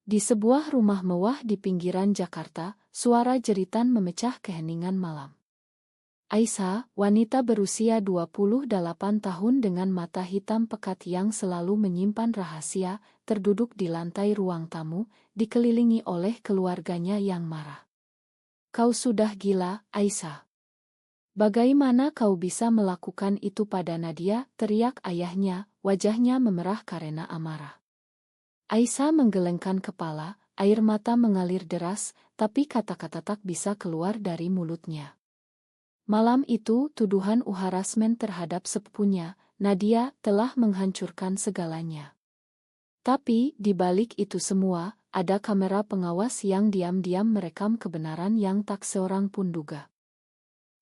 Di sebuah rumah mewah di pinggiran Jakarta, suara jeritan memecah keheningan malam. Aisyah, wanita berusia 28 tahun dengan mata hitam pekat yang selalu menyimpan rahasia, terduduk di lantai ruang tamu, dikelilingi oleh keluarganya yang marah. "Kau sudah gila, Aisyah. Bagaimana kau bisa melakukan itu pada Nadia?" teriak ayahnya, wajahnya memerah karena amarah. Aisyah menggelengkan kepala, air mata mengalir deras, tapi kata-kata tak bisa keluar dari mulutnya. Malam itu, tuduhan harassment terhadap sepupunya, Nadia, telah menghancurkan segalanya. Tapi, di balik itu semua, ada kamera pengawas yang diam-diam merekam kebenaran yang tak seorang pun duga.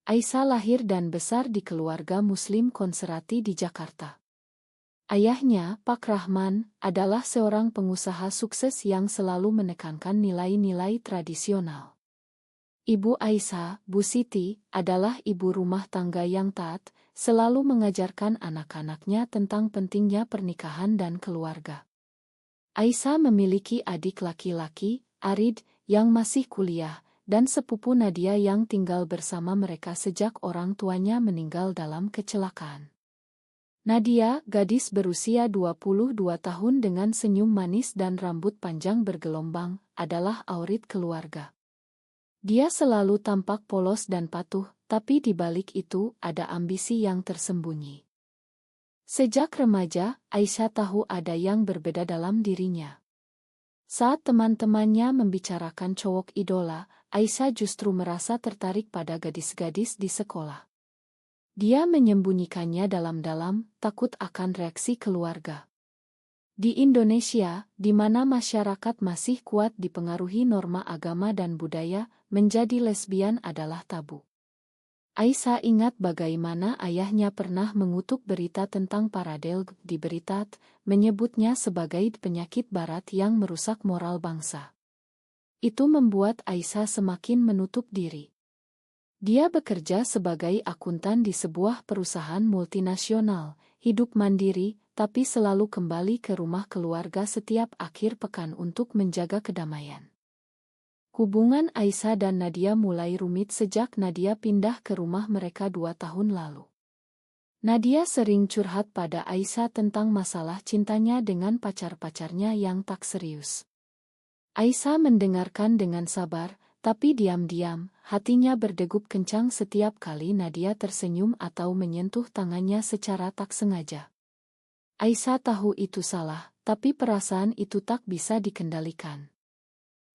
Aisyah lahir dan besar di keluarga Muslim konservatif di Jakarta. Ayahnya, Pak Rahman, adalah seorang pengusaha sukses yang selalu menekankan nilai-nilai tradisional. Ibu Aisyah, Bu Siti, adalah ibu rumah tangga yang taat, selalu mengajarkan anak-anaknya tentang pentingnya pernikahan dan keluarga. Aisyah memiliki adik laki-laki, Arid, yang masih kuliah, dan sepupu Nadia yang tinggal bersama mereka sejak orang tuanya meninggal dalam kecelakaan. Nadia, gadis berusia 22 tahun dengan senyum manis dan rambut panjang bergelombang, adalah aurit keluarga. Dia selalu tampak polos dan patuh, tapi di balik itu ada ambisi yang tersembunyi. Sejak remaja, Aisyah tahu ada yang berbeda dalam dirinya. Saat teman-temannya membicarakan cowok idola, Aisyah justru merasa tertarik pada gadis-gadis di sekolah. Dia menyembunyikannya dalam-dalam, takut akan reaksi keluarga. Di Indonesia, di mana masyarakat masih kuat dipengaruhi norma agama dan budaya, menjadi lesbian adalah tabu. Aisyah ingat bagaimana ayahnya pernah mengutuk berita tentang paradel di berita, menyebutnya sebagai penyakit barat yang merusak moral bangsa. Itu membuat Aisyah semakin menutup diri. Dia bekerja sebagai akuntan di sebuah perusahaan multinasional, hidup mandiri, tapi selalu kembali ke rumah keluarga setiap akhir pekan untuk menjaga kedamaian. Hubungan Aisyah dan Nadia mulai rumit sejak Nadia pindah ke rumah mereka 2 tahun lalu. Nadia sering curhat pada Aisyah tentang masalah cintanya dengan pacar-pacarnya yang tak serius. Aisyah mendengarkan dengan sabar, tapi diam-diam, hatinya berdegup kencang setiap kali Nadia tersenyum atau menyentuh tangannya secara tak sengaja. Aisyah tahu itu salah, tapi perasaan itu tak bisa dikendalikan.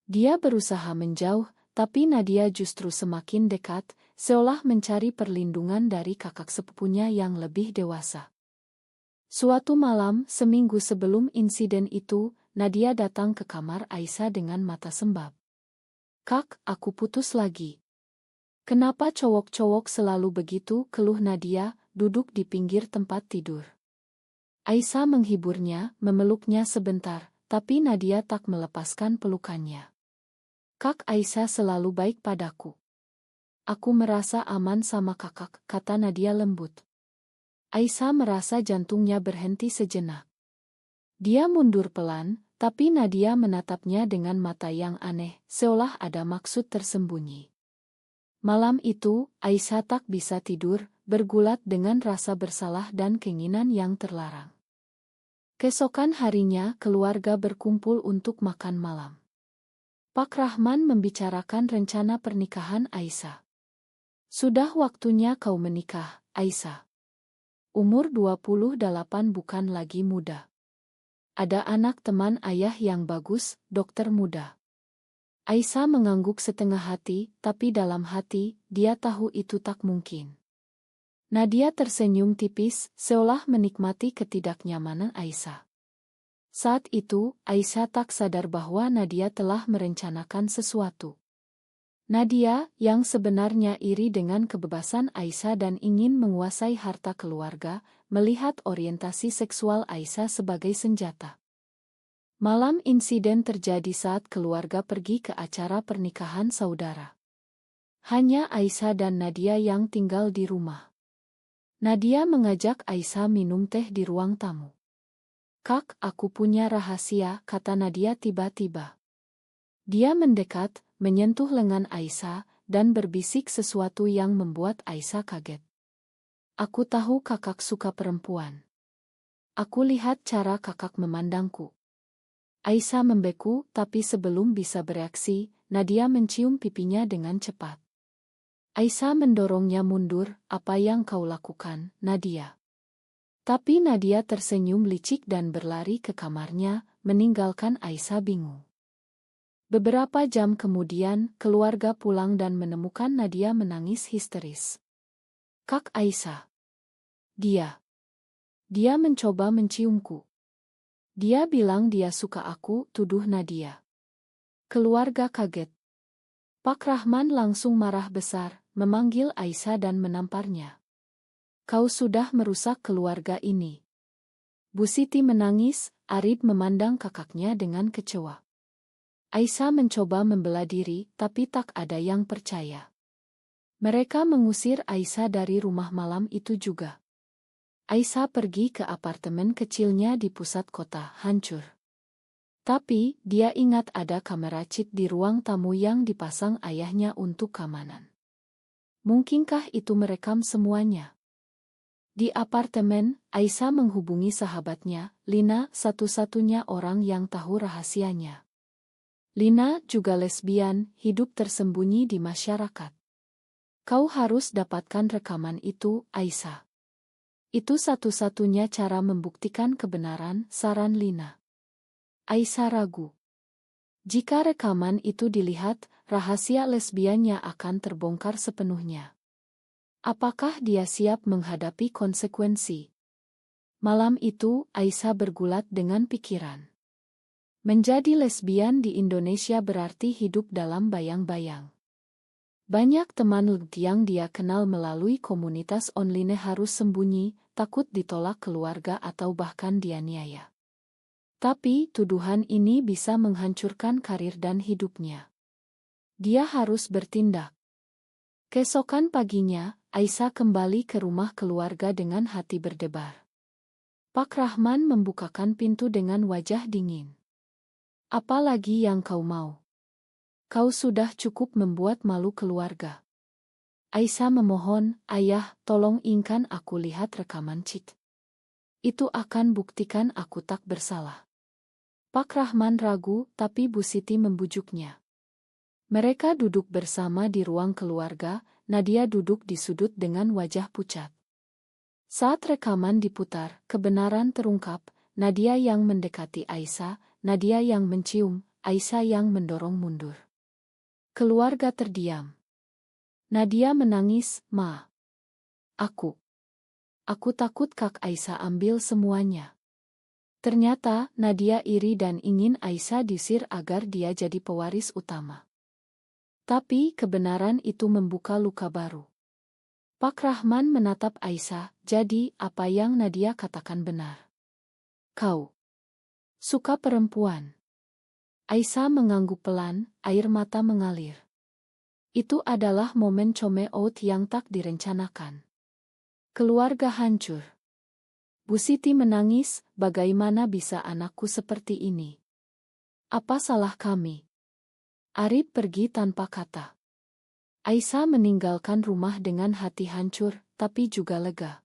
Dia berusaha menjauh, tapi Nadia justru semakin dekat, seolah mencari perlindungan dari kakak sepupunya yang lebih dewasa. Suatu malam, seminggu sebelum insiden itu, Nadia datang ke kamar Aisyah dengan mata sembab. "Kak, aku putus lagi." "Kenapa cowok-cowok selalu begitu?" keluh Nadia, duduk di pinggir tempat tidur. Aisyah menghiburnya, memeluknya sebentar, tapi Nadia tak melepaskan pelukannya. "Kak, Aisyah selalu baik padaku. Aku merasa aman sama kakak," kata Nadia lembut. Aisyah merasa jantungnya berhenti sejenak. Dia mundur pelan, tapi Nadia menatapnya dengan mata yang aneh, seolah ada maksud tersembunyi. Malam itu, Aisyah tak bisa tidur, bergulat dengan rasa bersalah dan keinginan yang terlarang. Keesokan harinya, keluarga berkumpul untuk makan malam. Pak Rahman membicarakan rencana pernikahan Aisyah. "Sudah waktunya kau menikah, Aisyah. Umur 28 bukan lagi muda. Ada anak teman ayah yang bagus, dokter muda." Aisyah mengangguk setengah hati, tapi dalam hati, dia tahu itu tak mungkin. Nadia tersenyum tipis, seolah menikmati ketidaknyamanan Aisyah. Saat itu, Aisyah tak sadar bahwa Nadia telah merencanakan sesuatu. Nadia, yang sebenarnya iri dengan kebebasan Aisyah dan ingin menguasai harta keluarga, melihat orientasi seksual Aisyah sebagai senjata. Malam insiden terjadi saat keluarga pergi ke acara pernikahan saudara. Hanya Aisyah dan Nadia yang tinggal di rumah. Nadia mengajak Aisyah minum teh di ruang tamu. "Kak, aku punya rahasia," kata Nadia tiba-tiba. Dia mendekat, menyentuh lengan Aisyah, dan berbisik sesuatu yang membuat Aisyah kaget. Aku tahu kakak suka perempuan. Aku lihat cara kakak memandangku. Aisyah membeku, tapi sebelum bisa bereaksi, Nadia mencium pipinya dengan cepat. Aisyah mendorongnya mundur, apa yang kau lakukan, Nadia? Tapi Nadia tersenyum licik dan berlari ke kamarnya, meninggalkan Aisyah bingung. Beberapa jam kemudian, keluarga pulang dan menemukan Nadia menangis histeris. Kak Aisyah. Dia mencoba menciumku. Dia bilang dia suka aku, tuduh Nadia. Keluarga kaget. Pak Rahman langsung marah besar, memanggil Aisyah dan menamparnya. Kau sudah merusak keluarga ini. Bu Siti menangis, Arif memandang kakaknya dengan kecewa. Aisyah mencoba membela diri, tapi tak ada yang percaya. Mereka mengusir Aisyah dari rumah malam itu juga. Aisyah pergi ke apartemen kecilnya di pusat kota, hancur. Tapi, dia ingat ada kamera chip di ruang tamu yang dipasang ayahnya untuk keamanan. Mungkinkah itu merekam semuanya? Di apartemen, Aisyah menghubungi sahabatnya, Lina, satu-satunya orang yang tahu rahasianya. Lina juga lesbian, hidup tersembunyi di masyarakat. Kau harus dapatkan rekaman itu, Aisyah. Itu satu-satunya cara membuktikan kebenaran, saran Lina. Aisyah ragu. Jika rekaman itu dilihat, rahasia lesbiannya akan terbongkar sepenuhnya. Apakah dia siap menghadapi konsekuensi? Malam itu, Aisyah bergulat dengan pikiran. Menjadi lesbian di Indonesia berarti hidup dalam bayang-bayang. Banyak teman yang dia kenal melalui komunitas online harus sembunyi, takut ditolak keluarga atau bahkan dianiaya. Tapi tuduhan ini bisa menghancurkan karir dan hidupnya. Dia harus bertindak. Keesokan paginya, Aisyah kembali ke rumah keluarga dengan hati berdebar. Pak Rahman membukakan pintu dengan wajah dingin. Apa lagi yang kau mau? Kau sudah cukup membuat malu keluarga. Aisyah memohon, ayah, tolong ingkan aku lihat rekaman chat. Itu akan buktikan aku tak bersalah. Pak Rahman ragu, tapi Bu Siti membujuknya. Mereka duduk bersama di ruang keluarga, Nadia duduk di sudut dengan wajah pucat. Saat rekaman diputar, kebenaran terungkap, Nadia yang mendekati Aisyah, Nadia yang mencium, Aisyah yang mendorong mundur. Keluarga terdiam. Nadia menangis, Ma. Aku takut Kak Aisyah ambil semuanya. Ternyata, Nadia iri dan ingin Aisyah diusir agar dia jadi pewaris utama. Tapi kebenaran itu membuka luka baru. Pak Rahman menatap Aisyah, jadi apa yang Nadia katakan benar. Kau suka perempuan. Aisyah mengangguk pelan, air mata mengalir. Itu adalah momen come out yang tak direncanakan. Keluarga hancur. Bu Siti menangis, bagaimana bisa anakku seperti ini? Apa salah kami? Arif pergi tanpa kata. Aisyah meninggalkan rumah dengan hati hancur, tapi juga lega.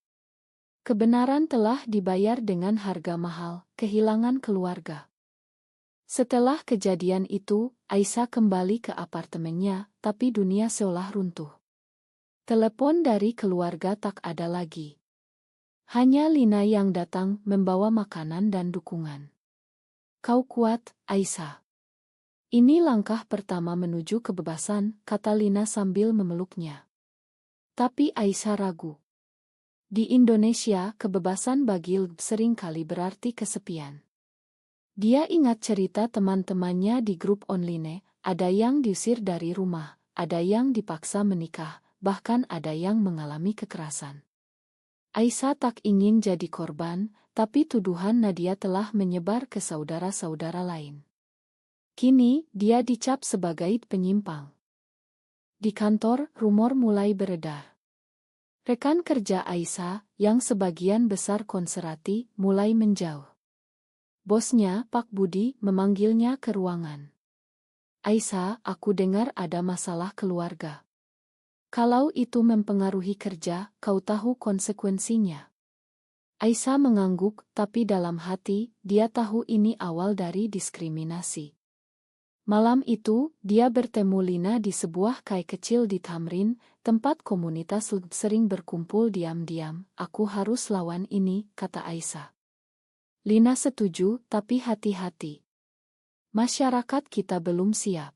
Kebenaran telah dibayar dengan harga mahal, kehilangan keluarga. Setelah kejadian itu, Aisyah kembali ke apartemennya, tapi dunia seolah runtuh. Telepon dari keluarga tak ada lagi. Hanya Lina yang datang membawa makanan dan dukungan. Kau kuat, Aisyah. Ini langkah pertama menuju kebebasan, kata Lina sambil memeluknya. Tapi Aisyah ragu. Di Indonesia, kebebasan bagi sering kali berarti kesepian. Dia ingat cerita teman-temannya di grup online, ada yang diusir dari rumah, ada yang dipaksa menikah, bahkan ada yang mengalami kekerasan. Aisyah tak ingin jadi korban, tapi tuduhan Nadia telah menyebar ke saudara-saudara lain. Kini, dia dicap sebagai penyimpang. Di kantor, rumor mulai beredar. Rekan kerja Aisyah, yang sebagian besar konservatif, mulai menjauh. Bosnya, Pak Budi, memanggilnya ke ruangan. Aisyah, aku dengar ada masalah keluarga. Kalau itu mempengaruhi kerja, kau tahu konsekuensinya. Aisyah mengangguk, tapi dalam hati, dia tahu ini awal dari diskriminasi. Malam itu, dia bertemu Lina di sebuah kai kecil di Tamrin, tempat komunitas sering berkumpul diam-diam. Aku harus lawan ini, kata Aisyah. Lina setuju, tapi hati-hati. Masyarakat kita belum siap.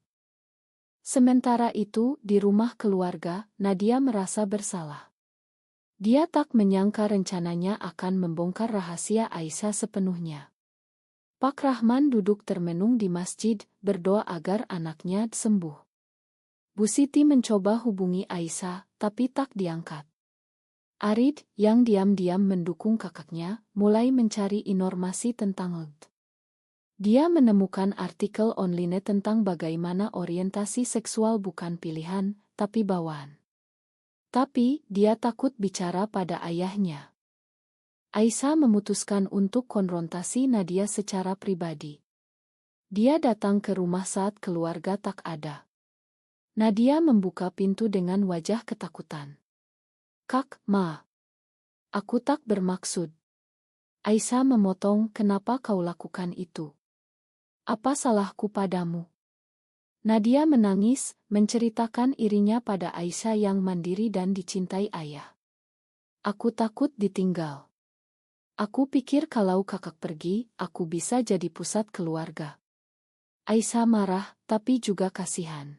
Sementara itu, di rumah keluarga, Nadia merasa bersalah. Dia tak menyangka rencananya akan membongkar rahasia Aisyah sepenuhnya. Pak Rahman duduk termenung di masjid, berdoa agar anaknya sembuh. Bu Siti mencoba hubungi Aisyah, tapi tak diangkat. Arid, yang diam-diam mendukung kakaknya, mulai mencari informasi tentang LGBTI. Dia menemukan artikel online tentang bagaimana orientasi seksual bukan pilihan, tapi bawaan. Tapi, dia takut bicara pada ayahnya. Aisyah memutuskan untuk konfrontasi Nadia secara pribadi. Dia datang ke rumah saat keluarga tak ada. Nadia membuka pintu dengan wajah ketakutan. Kak, Ma. Aku tak bermaksud. Aisyah memotong, kenapa kau lakukan itu? Apa salahku padamu? Nadia menangis, menceritakan irinya pada Aisyah yang mandiri dan dicintai ayah. Aku takut ditinggal. Aku pikir kalau kakak pergi, aku bisa jadi pusat keluarga. Aisyah marah, tapi juga kasihan.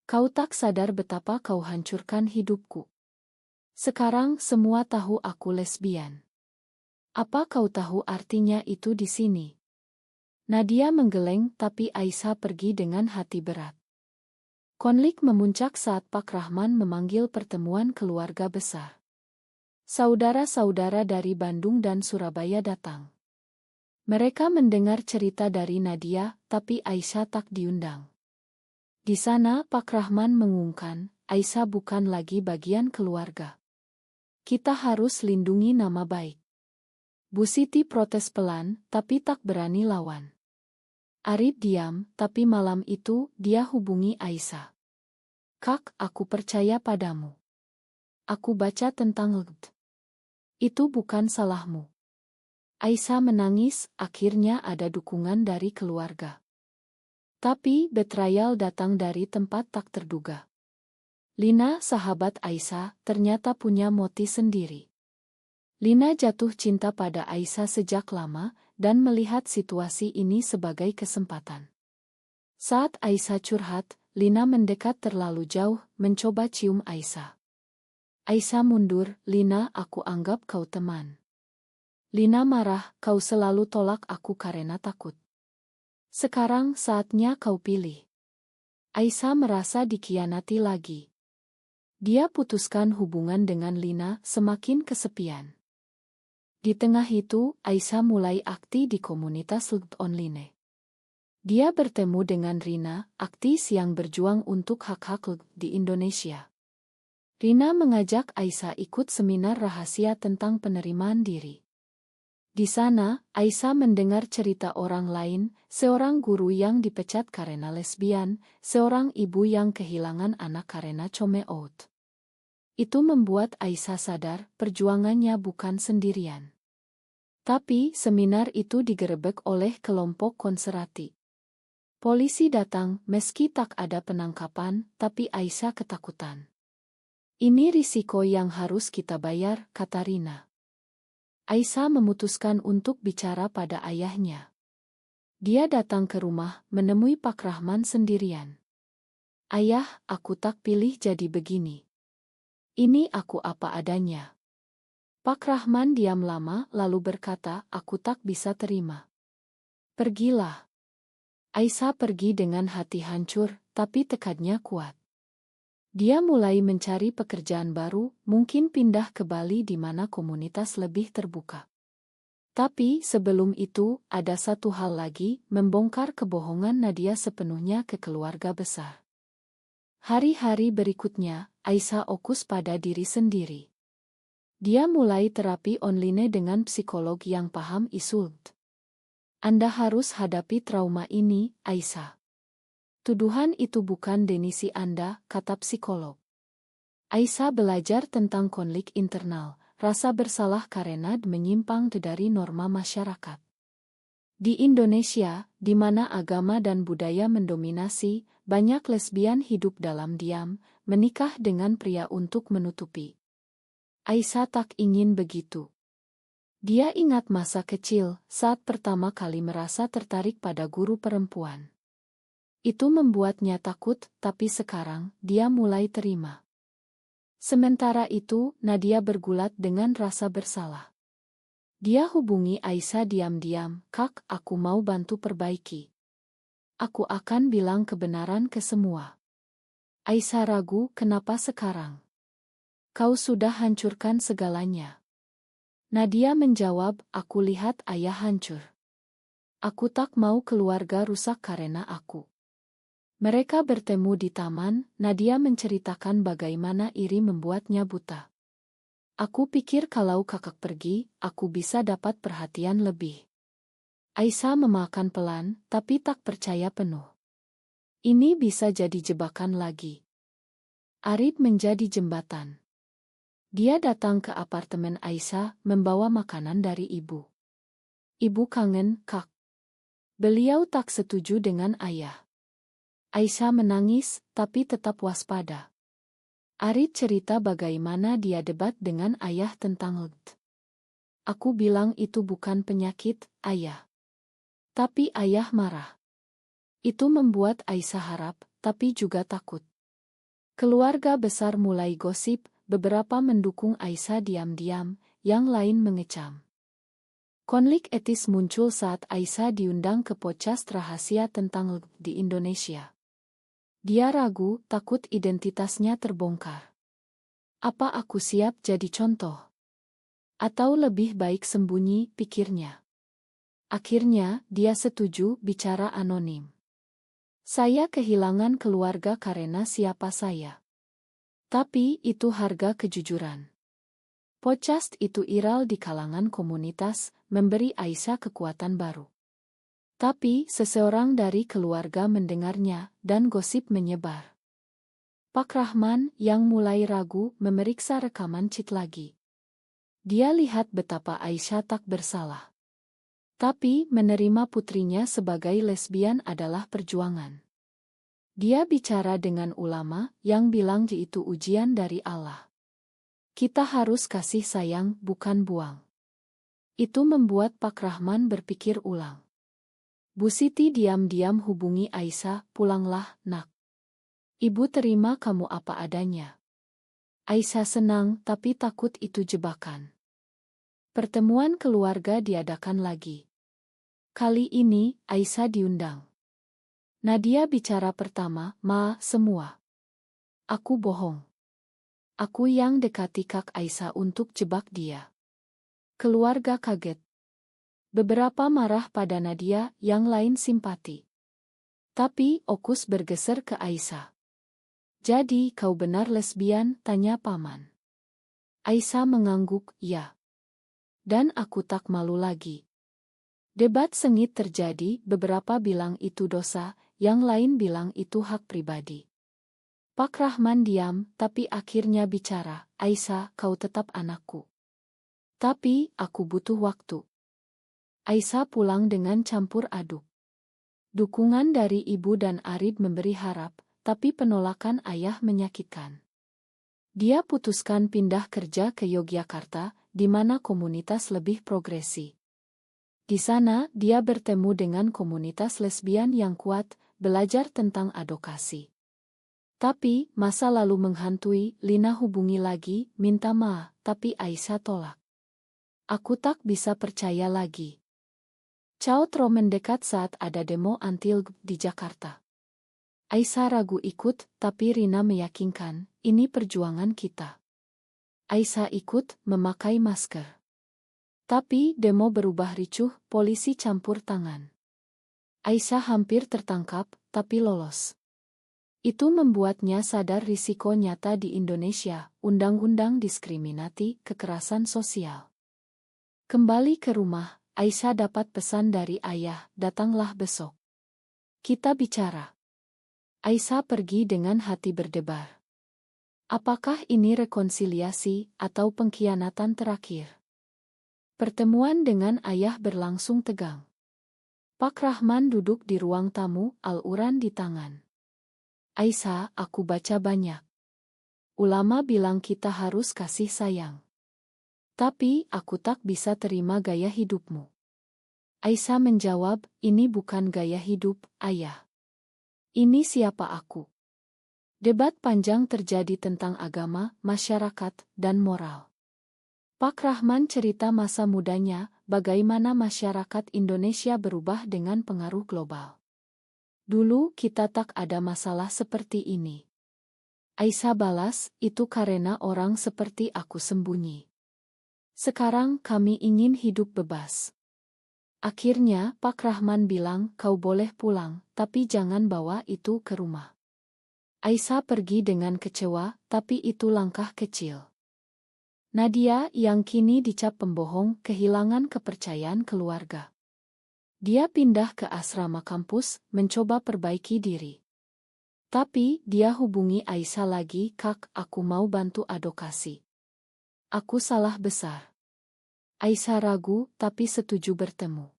Kau tak sadar betapa kau hancurkan hidupku. Sekarang semua tahu aku lesbian. Apa kau tahu artinya itu di sini? Nadia menggeleng, tapi Aisyah pergi dengan hati berat. Konflik memuncak saat Pak Rahman memanggil pertemuan keluarga besar. Saudara-saudara dari Bandung dan Surabaya datang. Mereka mendengar cerita dari Nadia, tapi Aisyah tak diundang. Di sana Pak Rahman mengumumkan, Aisyah bukan lagi bagian keluarga. Kita harus lindungi nama baik. Bu Siti protes pelan, tapi tak berani lawan. Arid diam, tapi malam itu, dia hubungi Aisyah. Kak, aku percaya padamu. Aku baca tentang LGBTI. Itu bukan salahmu. Aisyah menangis, akhirnya ada dukungan dari keluarga. Tapi, betrayal datang dari tempat tak terduga. Lina, sahabat Aisyah, ternyata punya motif sendiri. Lina jatuh cinta pada Aisyah sejak lama, dan melihat situasi ini sebagai kesempatan. Saat Aisyah curhat, Lina mendekat terlalu jauh, mencoba cium Aisyah. Aisyah mundur, Lina, aku anggap kau teman. Lina marah, kau selalu tolak aku karena takut. Sekarang saatnya kau pilih. Aisyah merasa dikhianati lagi. Dia putuskan hubungan dengan Lina, semakin kesepian. Di tengah itu, Aisyah mulai aktif di komunitas LGBTI online. Dia bertemu dengan Rina, aktivis yang berjuang untuk hak-hak LGBTI di Indonesia. Rina mengajak Aisyah ikut seminar rahasia tentang penerimaan diri. Di sana, Aisyah mendengar cerita orang lain, seorang guru yang dipecat karena lesbian, seorang ibu yang kehilangan anak karena coming out. Itu membuat Aisyah sadar, perjuangannya bukan sendirian. Tapi, seminar itu digerebek oleh kelompok konservatif. Polisi datang, meski tak ada penangkapan, tapi Aisyah ketakutan. Ini risiko yang harus kita bayar, kata Rina. Aisyah memutuskan untuk bicara pada ayahnya. Dia datang ke rumah, menemui Pak Rahman sendirian. Ayah, aku tak pilih jadi begini. Ini aku apa adanya. Pak Rahman diam lama, lalu berkata, aku tak bisa terima. Pergilah. Aisyah pergi dengan hati hancur, tapi tekadnya kuat. Dia mulai mencari pekerjaan baru, mungkin pindah ke Bali di mana komunitas lebih terbuka. Tapi sebelum itu, ada satu hal lagi, membongkar kebohongan Nadia sepenuhnya ke keluarga besar. Hari-hari berikutnya, Aisyah fokus pada diri sendiri. Dia mulai terapi online dengan psikolog yang paham isu LGBTI. Anda harus hadapi trauma ini, Aisyah. Tuduhan itu bukan denisi Anda, kata psikolog. Aisyah belajar tentang konflik internal, rasa bersalah karena menyimpang dari norma masyarakat. Di Indonesia, di mana agama dan budaya mendominasi, banyak lesbian hidup dalam diam, menikah dengan pria untuk menutupi. Aisyah tak ingin begitu. Dia ingat masa kecil, saat pertama kali merasa tertarik pada guru perempuan. Itu membuatnya takut, tapi sekarang, dia mulai terima. Sementara itu, Nadia bergulat dengan rasa bersalah. Dia hubungi Aisyah diam-diam, "Kak, aku mau bantu perbaiki. Aku akan bilang kebenaran ke semua." Aisyah ragu, "Kenapa sekarang? Kau sudah hancurkan segalanya." Nadia menjawab, "Aku lihat ayah hancur. Aku tak mau keluarga rusak karena aku." Mereka bertemu di taman, Nadia menceritakan bagaimana iri membuatnya buta. "Aku pikir kalau kakak pergi, aku bisa dapat perhatian lebih." Aisyah memakan pelan, tapi tak percaya penuh. Ini bisa jadi jebakan lagi. Arif menjadi jembatan. Dia datang ke apartemen Aisyah, membawa makanan dari ibu. "Ibu kangen, Kak." Beliau tak setuju dengan ayah. Aisyah menangis, tapi tetap waspada. Arif cerita bagaimana dia debat dengan ayah tentang LGBT. "Aku bilang itu bukan penyakit, ayah." Tapi ayah marah. Itu membuat Aisyah harap, tapi juga takut. Keluarga besar mulai gosip, beberapa mendukung Aisyah diam-diam, yang lain mengecam. Konflik etis muncul saat Aisyah diundang ke podcast rahasia tentang LGBT di Indonesia. Dia ragu, takut identitasnya terbongkar. Apa aku siap jadi contoh? Atau lebih baik sembunyi, pikirnya. Akhirnya, dia setuju bicara anonim. "Saya kehilangan keluarga karena siapa saya. Tapi itu harga kejujuran." Podcast itu viral di kalangan komunitas, memberi Aisyah kekuatan baru. Tapi seseorang dari keluarga mendengarnya, dan gosip menyebar. Pak Rahman, yang mulai ragu, memeriksa rekaman chat lagi. Dia lihat betapa Aisyah tak bersalah. Tapi menerima putrinya sebagai lesbian adalah perjuangan. Dia bicara dengan ulama, yang bilang itu ujian dari Allah. Kita harus kasih sayang, bukan buang. Itu membuat Pak Rahman berpikir ulang. Bu Siti diam-diam hubungi Aisyah, "Pulanglah, nak. Ibu terima kamu apa adanya." Aisyah senang, tapi takut itu jebakan. Pertemuan keluarga diadakan lagi. Kali ini, Aisyah diundang. Nadia bicara pertama, "Ma, semua. Aku bohong. Aku yang dekati Kak Aisyah untuk jebak dia." Keluarga kaget. Beberapa marah pada Nadia, yang lain simpati. Tapi Okus bergeser ke Aisyah. "Jadi kau benar lesbian?" tanya paman. Aisyah mengangguk, "Ya. Dan aku tak malu lagi." Debat sengit terjadi, beberapa bilang itu dosa, yang lain bilang itu hak pribadi. Pak Rahman diam, tapi akhirnya bicara, "Aisyah, kau tetap anakku. Tapi, aku butuh waktu." Aisyah pulang dengan campur aduk. Dukungan dari ibu dan Arif memberi harap, tapi penolakan ayah menyakitkan. Dia putuskan pindah kerja ke Yogyakarta, di mana komunitas lebih progresi. Di sana, dia bertemu dengan komunitas lesbian yang kuat, belajar tentang advokasi. Tapi, masa lalu menghantui, Lina hubungi lagi, minta maaf, tapi Aisyah tolak. "Aku tak bisa percaya lagi." Cautro mendekat saat ada demo anti-LGBT di Jakarta. Aisyah ragu ikut, tapi Rina meyakinkan, "Ini perjuangan kita." Aisyah ikut, memakai masker. Tapi demo berubah ricuh, polisi campur tangan. Aisyah hampir tertangkap, tapi lolos. Itu membuatnya sadar risiko nyata di Indonesia, undang-undang diskriminasi, kekerasan sosial. Kembali ke rumah, Aisyah dapat pesan dari ayah, "Datanglah besok. Kita bicara." Aisyah pergi dengan hati berdebar. Apakah ini rekonsiliasi atau pengkhianatan terakhir? Pertemuan dengan ayah berlangsung tegang. Pak Rahman duduk di ruang tamu, Al-Quran di tangan. Aisyah, aku baca banyak. Ulama bilang kita harus kasih sayang. Tapi, aku tak bisa terima gaya hidupmu. Aisyah menjawab, ini bukan gaya hidup, ayah. Ini siapa aku. Debat panjang terjadi tentang agama, masyarakat, dan moral. Pak Rahman cerita masa mudanya, bagaimana masyarakat Indonesia berubah dengan pengaruh global. Dulu kita tak ada masalah seperti ini. Aisyah balas, itu karena orang seperti aku sembunyi. Sekarang kami ingin hidup bebas. Akhirnya Pak Rahman bilang, kau boleh pulang, tapi jangan bawa itu ke rumah. Aisyah pergi dengan kecewa, tapi itu langkah kecil. Nadia yang kini dicap pembohong kehilangan kepercayaan keluarga. Dia pindah ke asrama kampus, mencoba perbaiki diri. Tapi, dia hubungi Aisyah lagi, Kak, aku mau bantu advokasi. Aku salah besar. Aisyah ragu, tapi setuju bertemu.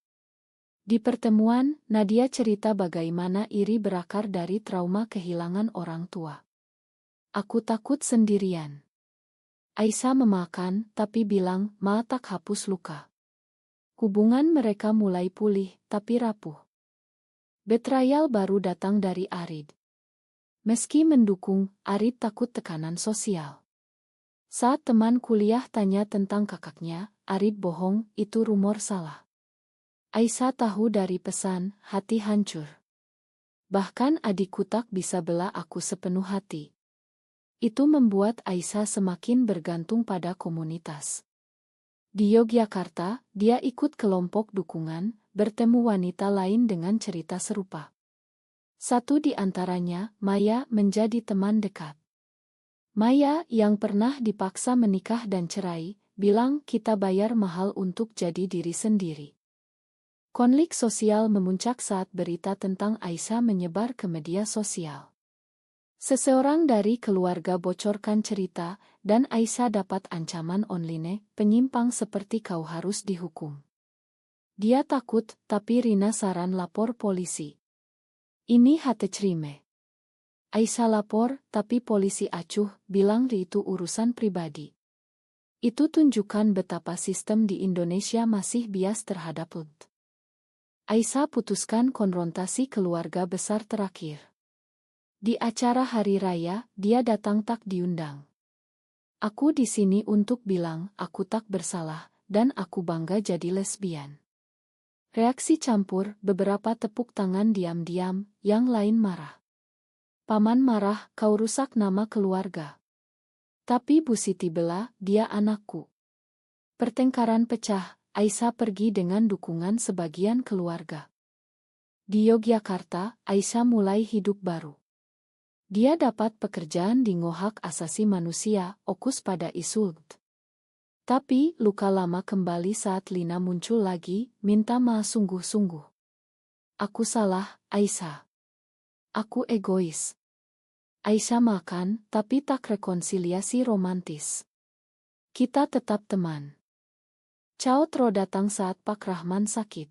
Di pertemuan, Nadia cerita bagaimana iri berakar dari trauma kehilangan orang tua. Aku takut sendirian. Aisyah memakan, tapi bilang, Ma tak hapus luka. Hubungan mereka mulai pulih, tapi rapuh. Betrayal baru datang dari Arid. Meski mendukung, Arid takut tekanan sosial. Saat teman kuliah tanya tentang kakaknya, Arid bohong, itu rumor salah. Aisyah tahu dari pesan, hati hancur. Bahkan adikku tak bisa bela aku sepenuh hati. Itu membuat Aisyah semakin bergantung pada komunitas. Di Yogyakarta, dia ikut kelompok dukungan, bertemu wanita lain dengan cerita serupa. Satu di antaranya, Maya, menjadi teman dekat. Maya, yang pernah dipaksa menikah dan cerai, bilang kita bayar mahal untuk jadi diri sendiri. Konflik sosial memuncak saat berita tentang Aisyah menyebar ke media sosial. Seseorang dari keluarga bocorkan cerita, dan Aisyah dapat ancaman online, penyimpang seperti kau harus dihukum. Dia takut, tapi Rina saran lapor polisi. Ini hati cerime. Aisyah lapor, tapi polisi acuh, bilang itu urusan pribadi. Itu tunjukkan betapa sistem di Indonesia masih bias terhadap LUT. Aisyah putuskan konfrontasi keluarga besar terakhir. Di acara hari raya, dia datang tak diundang. Aku di sini untuk bilang, aku tak bersalah, dan aku bangga jadi lesbian. Reaksi campur, beberapa tepuk tangan diam-diam, yang lain marah. Paman marah, kau rusak nama keluarga. Tapi Bu Siti bela, dia anakku. Pertengkaran pecah, Aisyah pergi dengan dukungan sebagian keluarga. Di Yogyakarta, Aisyah mulai hidup baru. Dia dapat pekerjaan di Ngohak Asasi Manusia, Okus pada isu LUT. Tapi, luka lama kembali saat Lina muncul lagi, minta maaf sungguh-sungguh. Aku salah, Aisyah. Aku egois. Aisyah makan, tapi tak rekonsiliasi romantis. Kita tetap teman. Cao Tro datang saat Pak Rahman sakit.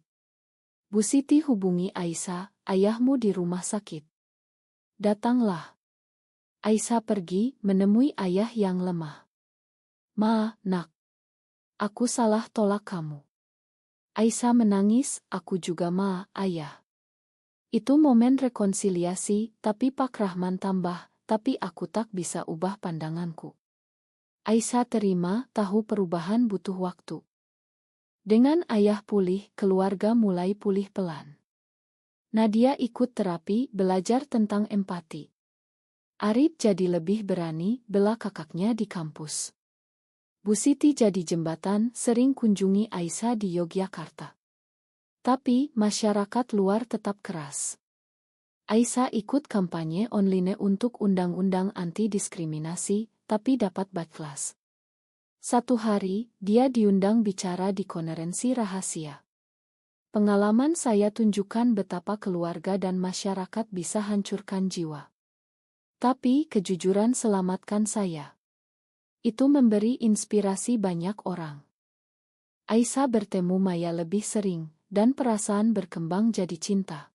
Bu Siti hubungi Aisyah, ayahmu di rumah sakit. Datanglah. Aisyah pergi, menemui ayah yang lemah. Ma, nak. Aku salah tolak kamu. Aisyah menangis, aku juga ma, ayah. Itu momen rekonsiliasi, tapi Pak Rahman tambah, tapi aku tak bisa ubah pandanganku. Aisyah terima, tahu perubahan butuh waktu. Dengan ayah pulih, keluarga mulai pulih pelan. Nadia ikut terapi, belajar tentang empati. Arid jadi lebih berani, bela kakaknya di kampus. Bu Siti jadi jembatan, sering kunjungi Aisyah di Yogyakarta. Tapi, masyarakat luar tetap keras. Aisyah ikut kampanye online untuk undang-undang anti-diskriminasi, tapi dapat backlash. Satu hari, dia diundang bicara di konferensi rahasia. Pengalaman saya tunjukkan betapa keluarga dan masyarakat bisa hancurkan jiwa. Tapi kejujuran selamatkan saya. Itu memberi inspirasi banyak orang. Aisyah bertemu Maya lebih sering, dan perasaan berkembang jadi cinta.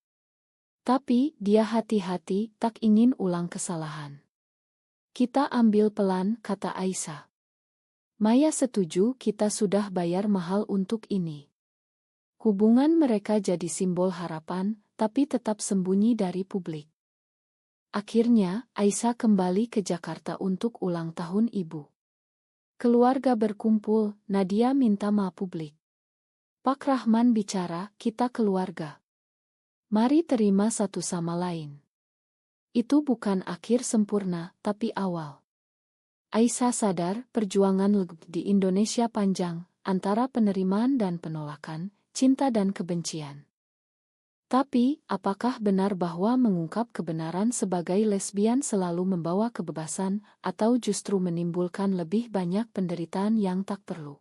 Tapi dia hati-hati, tak ingin ulang kesalahan. Kita ambil pelan, kata Aisyah. Maya setuju, kita sudah bayar mahal untuk ini. Hubungan mereka jadi simbol harapan, tapi tetap sembunyi dari publik. Akhirnya, Aisyah kembali ke Jakarta untuk ulang tahun ibu. Keluarga berkumpul, Nadia minta maaf publik. Pak Rahman bicara, kita keluarga. Mari terima satu sama lain. Itu bukan akhir sempurna, tapi awal. Aisyah sadar perjuangan di Indonesia panjang, antara penerimaan dan penolakan, cinta dan kebencian. Tapi, apakah benar bahwa mengungkap kebenaran sebagai lesbian selalu membawa kebebasan, atau justru menimbulkan lebih banyak penderitaan yang tak perlu?